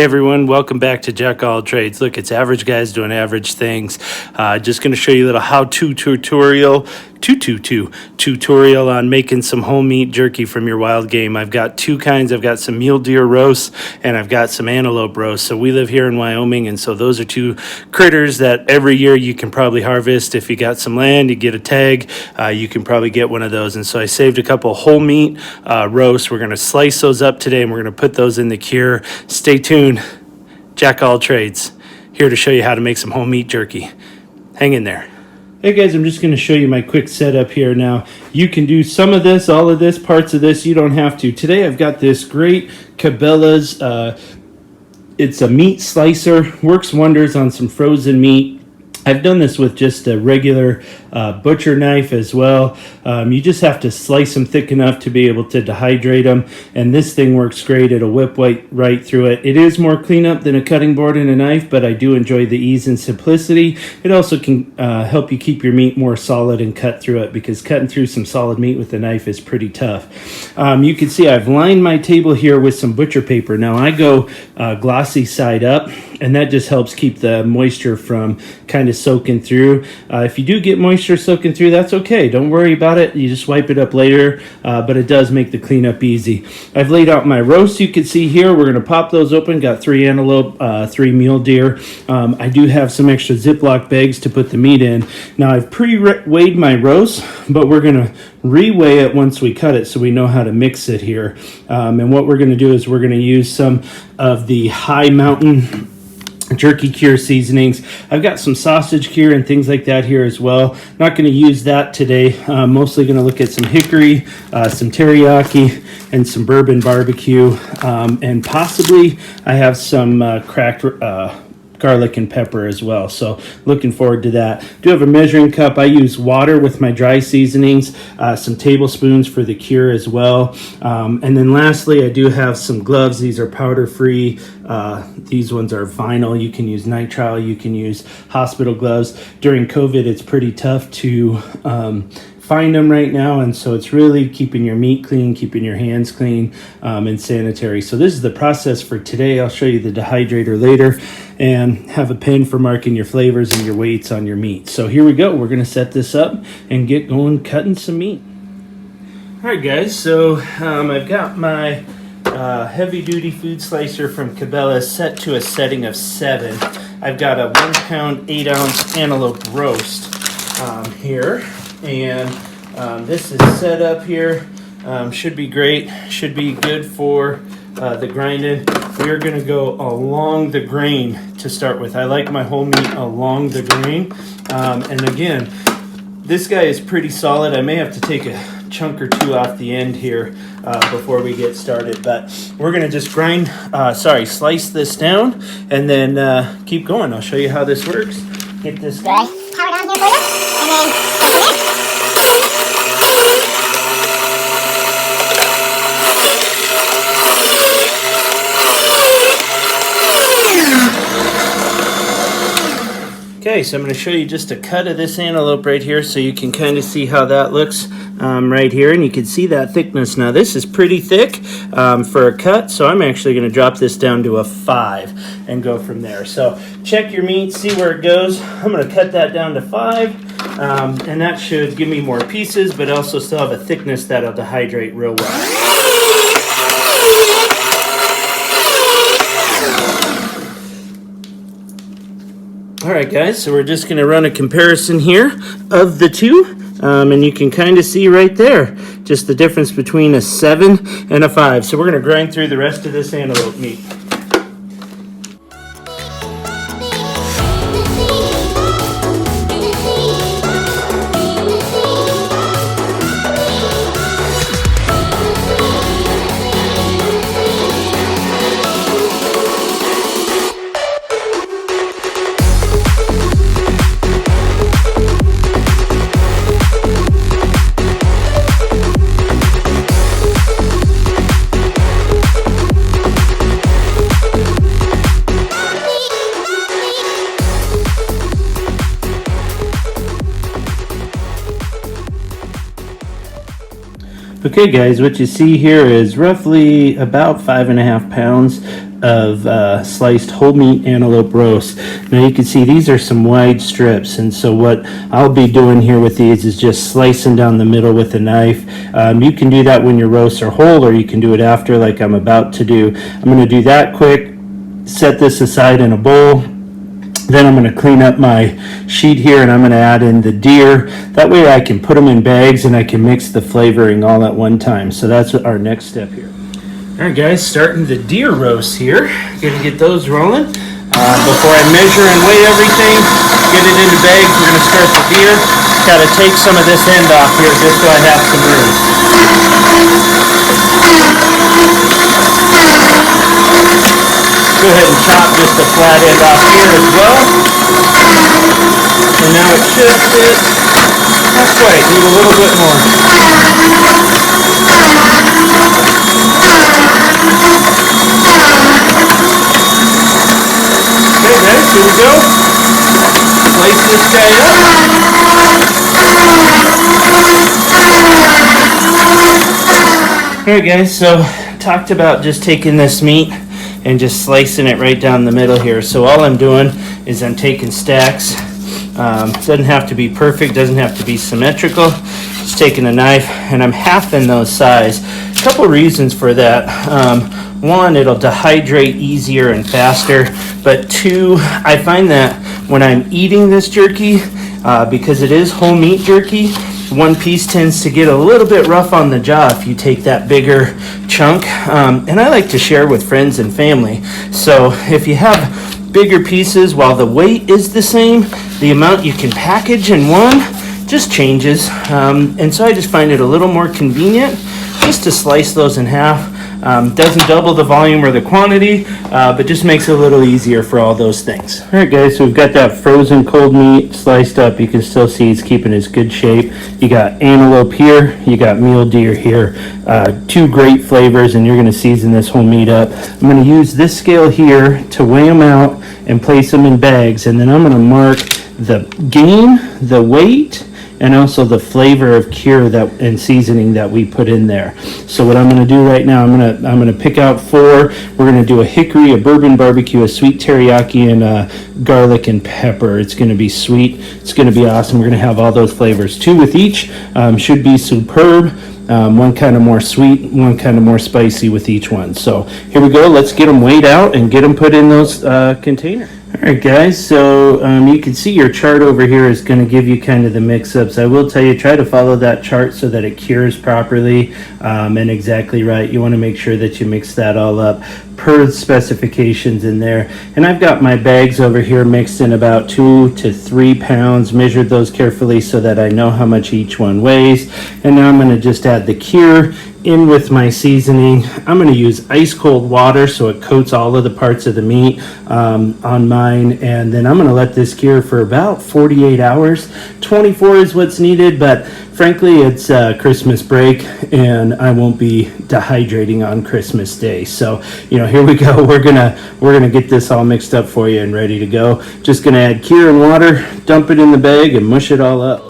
Hey everyone, welcome back to Jack All Trades. Look, it's average guys doing average things. Just going to show you a little how-to tutorial on making some whole meat jerky from your wild game. I've got two kinds. I've got some mule deer roasts and I've got some antelope roasts. So we live here in Wyoming, and so those are two critters that every year you can probably harvest. If you got some land, you get a tag, you can probably get one of those. And so I saved a couple whole meat roasts. We're going to slice those up today and we're going to put those in the cure. Stay tuned. Jack All Trades, here to show you how to make some whole meat jerky. Hang in there. Hey guys, I'm just going to show you my quick setup here now. You can do some of this, all of this, parts of this. You don't have to. Today I've got this great Cabela's, it's a meat slicer, works wonders on some frozen meat. I've done this with just a regular butcher knife as well. You just have to slice them thick enough to be able to dehydrate them, and this thing works great. It'll whip right through it. It is more cleanup than a cutting board and a knife, but I do enjoy the ease and simplicity. It also can help you keep your meat more solid and cut through it, because cutting through some solid meat with a knife is pretty tough. You can see I've lined my table here with some butcher paper. Now I go glossy side up, and that just helps keep the moisture from kind of soaking through. If you do get moisture soaking through, that's okay. Don't worry about it. You just wipe it up later, but it does make the cleanup easy. I've laid out my roast. You can see here, we're going to pop those open. Got 3 antelope, 3 mule deer. I do have some extra Ziploc bags to put the meat in. Now I've pre-weighed my roast, but we're going to re-weigh it once we cut it so we know how to mix it here. And what we're going to do is we're going to use some of the High Mountain jerky cure seasonings. I've got some sausage cure and things like that here as well. Not going to use that today. Mostly going to look at some hickory, some teriyaki, and some bourbon barbecue, and possibly I have some cracked garlic and pepper as well. So looking forward to that. Do have a measuring cup. I use water with my dry seasonings, some tablespoons for the cure as well. And then lastly, I do have some gloves. These are powder free. These ones are vinyl. You can use nitrile. You can use hospital gloves. During COVID, it's pretty tough to find them right now, and so it's really keeping your meat clean, keeping your hands clean, and sanitary. So this is the process for today. I'll show you the dehydrator later, and have a pen for marking your flavors and your weights on your meat. So here we go. We're going to set this up and get going cutting some meat. All right guys, so I've got my heavy duty food slicer from Cabela's set to a setting of 7. I've got a 1 pound 8 ounce antelope roast here, and this is set up here. Should be great, should be good for the grinding. We're going to go along the grain to start with. I like my whole meat along the grain, and again, this guy is pretty solid. I may have to take a chunk or two off the end here before we get started, but we're going to just slice this down and then keep going. I'll show you how this works. Get this guy power down here for you, and then okay, so I'm going to show you just a cut of this antelope right here so you can kind of see how that looks right here, and you can see that thickness. Now this is pretty thick for a cut, so I'm actually going to drop this down to a 5 and go from there. So check your meat, see where it goes. I'm going to cut that down to 5, and that should give me more pieces, but also still have a thickness that'll dehydrate real well. Alright guys, so we're just going to run a comparison here of the two, and you can kind of see right there just the difference between a 7 and a 5. So we're going to grind through the rest of this antelope meat. Okay guys, what you see here is roughly about 5.5 pounds of sliced whole meat antelope roast. Now you can see these are some wide strips, and so what I'll be doing here with these is just slicing down the middle with a knife. You can do that when your roasts are whole, or you can do it after, like I'm about to do. I'm going to do that quick, set this aside in a bowl. Then I'm going to clean up my sheet here, and I'm going to add in the deer. That way I can put them in bags and I can mix the flavoring all at one time. So that's our next step here. All right, guys, starting the deer roast here. Going to get those rolling. Before I measure and weigh everything, get it into bags, we're going to start the deer. Got to take some of this end off here just so I have some room. Go ahead and chop just the flat end off here as well. And now it should fit. Not quite, need a little bit more. Okay guys, here we go. Slice this guy up. Alright guys, so talked about just taking this meat and just slicing it right down the middle here. So all I'm doing is I'm taking stacks. Doesn't have to be perfect, doesn't have to be symmetrical. Just taking a knife and I'm halving those size. A couple reasons for that. One, it'll dehydrate easier and faster. But two, I find that when I'm eating this jerky, because it is whole meat jerky, one piece tends to get a little bit rough on the jaw if you take that bigger chunk. And I like to share with friends and family. So if you have bigger pieces, while the weight is the same, the amount you can package in one just changes. And so I just find it a little more convenient just to slice those in half. Doesn't double the volume or the quantity, but just makes it a little easier for all those things. All right, guys, so we've got that frozen cold meat sliced up. You can still see it's keeping its good shape. You got antelope here, you got mule deer here. Two great flavors, and you're going to season this whole meat up. I'm going to use this scale here to weigh them out and place them in bags, and then I'm going to mark the gain, the weight, and also the flavor of cure that and seasoning that we put in there. So what I'm going to do right now, I'm going to pick out 4. We're going to do a hickory, a bourbon barbecue, a sweet teriyaki, and garlic and pepper. It's going to be sweet. It's going to be awesome. We're going to have all those flavors. 2 with each. Should be superb. One kind of more sweet, one kind of more spicy with each one. So here we go. Let's get them weighed out and get them put in those containers. Alright guys, so you can see your chart over here is going to give you kind of the mix-ups. I will tell you, try to follow that chart so that it cures properly and exactly right. You want to make sure that you mix that all up per specifications in there. And I've got my bags over here mixed in about 2 to 3 pounds, measured those carefully so that I know how much each one weighs. And now I'm going to just add the cure in with my seasoning. I'm going to use ice cold water so it coats all of the parts of the meat on mine, and then I'm going to let this cure for about 48 hours. 24 is what's needed, but frankly it's Christmas break and I won't be dehydrating on Christmas Day. So here we go. We're gonna get this all mixed up for you and ready to go. Just gonna add cure and water, dump it in the bag, and mush it all up.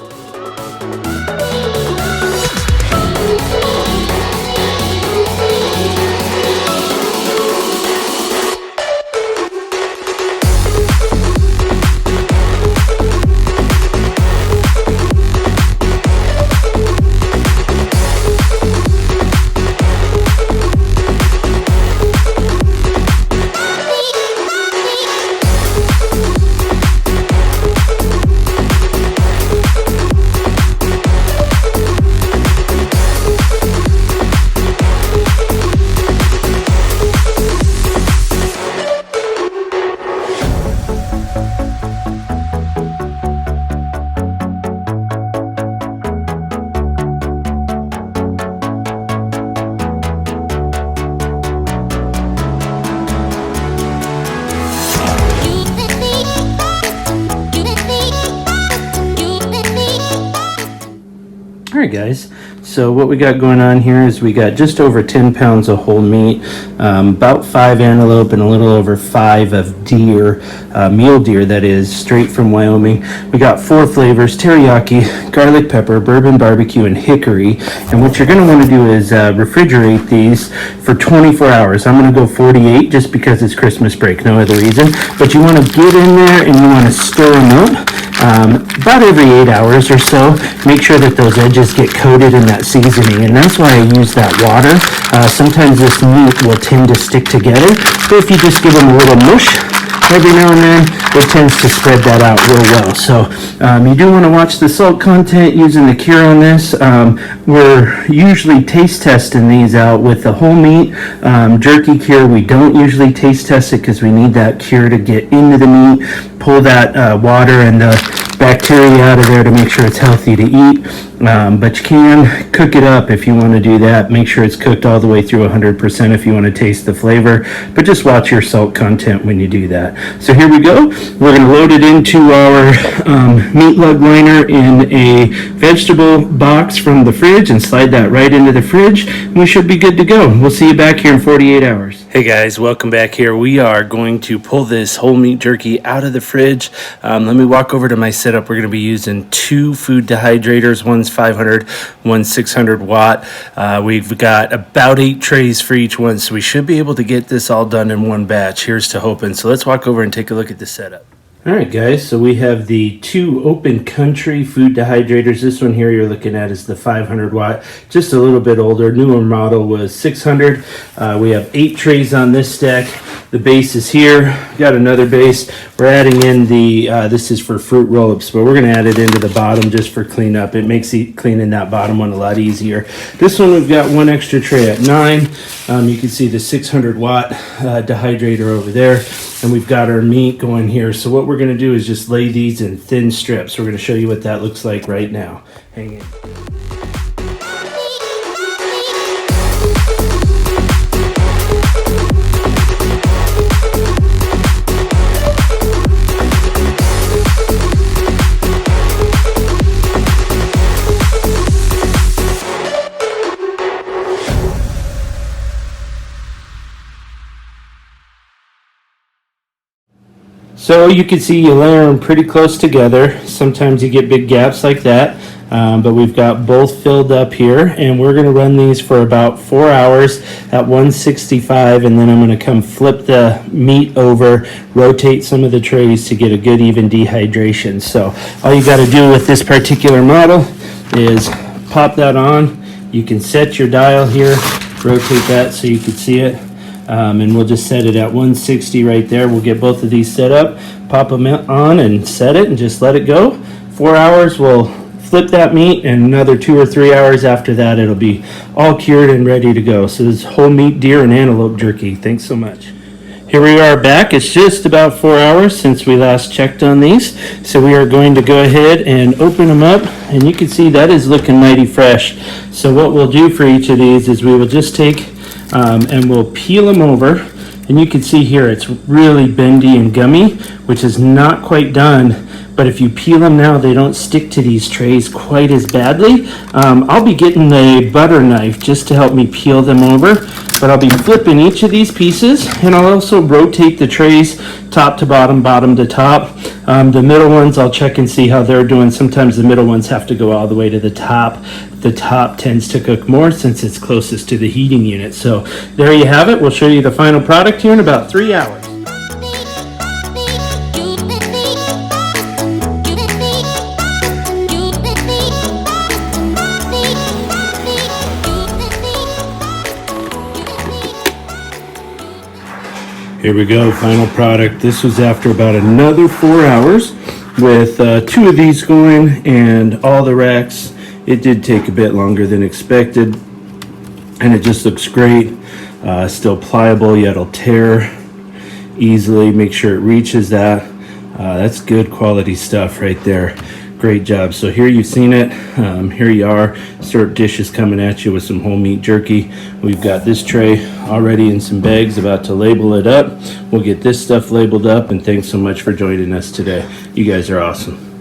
Alright guys, So what we got going on here is we got just over 10 pounds of whole meat, about 5 antelope and a little over 5 of deer, mule deer that is, straight from Wyoming. We got 4 flavors: teriyaki, garlic pepper, bourbon barbecue, and hickory. And what you're going to want to do is refrigerate these for 24 hours. I'm going to go 48 just because it's Christmas break, no other reason. But you want to get in there and you want to stir them up. About every 8 hours or so. Make sure that those edges get coated in that seasoning, and that's why I use that water. Sometimes this meat will tend to stick together, but if you just give them a little mush every now and then, it tends to spread that out real well. So you do want to watch the salt content using the cure on this. We're usually taste testing these out with the whole meat. Jerky cure, we don't usually taste test it because we need that cure to get into the meat, pull that water and the bacteria out of there to make sure it's healthy to eat. But you can cook it up if you want to do that. Make sure it's cooked all the way through 100% if you want to taste the flavor, but just watch your salt content when you do that. So here we go. We're going to load it into our meat lug liner in a vegetable box from the fridge and slide that right into the fridge. We should be good to go. We'll see you back here in 48 hours. Hey guys, welcome back here. We are going to pull this whole meat jerky out of the fridge. Let me walk over to my setup. We're going to be using 2 food dehydrators. One's 500, one's 600 watt. We've got about 8 trays for each one, so we should be able to get this all done in one batch. Here's to hoping. So let's walk over and take a look at the setup. All right, guys, so we have the 2 Open Country food dehydrators. This one here you're looking at is the 500 watt, just a little bit older. Newer model was 600. We have 8 trays on this stack. The base is here. Got another base. We're adding in the, this is for fruit roll-ups, but we're going to add it into the bottom just for cleanup. It makes cleaning that bottom one a lot easier. This one we've got 1 extra tray at 9. You can see the 600 watt dehydrator over there. And we've got our meat going here. So what we're going to do is just lay these in thin strips. We're going to show you what that looks like right now. Hang in. So you can see you layer them pretty close together. Sometimes you get big gaps like that, but we've got both filled up here, and we're going to run these for about 4 hours at 165, and then I'm going to come flip the meat over, rotate some of the trays to get a good even dehydration. So all you got to do with this particular model is pop that on. You can set your dial here, rotate that so you can see it. And we'll just set it at 160 right there. We'll get both of these set up, pop them on and set it and just let it go. 4 hours, we'll flip that meat, and another 2 or 3 hours after that it'll be all cured and ready to go. So this is whole meat deer and antelope jerky. Thanks so much. Here we are back. It's just about 4 hours since we last checked on these. So we are going to go ahead and open them up, and you can see that is looking mighty fresh. So what we'll do for each of these is we will just take and we'll peel them over, and you can see here it's really bendy and gummy, which is not quite done. But if you peel them now, they don't stick to these trays quite as badly. I'll be getting a butter knife just to help me peel them over, but I'll be flipping each of these pieces, and I'll also rotate the trays top to bottom, bottom to top. The middle ones, I'll check and see how they're doing. Sometimes the middle ones have to go all the way to the top. The top tends to cook more since it's closest to the heating unit. So there you have it. We'll show you the final product here in about 3 hours. Here we go, final product. This was after about another 4 hours with 2 of these going and all the racks. It did take a bit longer than expected, and it just looks great. Still pliable, yet it'll tear easily. Make sure it reaches that. That's good quality stuff right there. Great job. So here you've seen it. Here you are. Syrup dish is coming at you with some whole meat jerky. We've got this tray already in some bags, about to label it up. We'll get this stuff labeled up, and thanks so much for joining us today. You guys are awesome.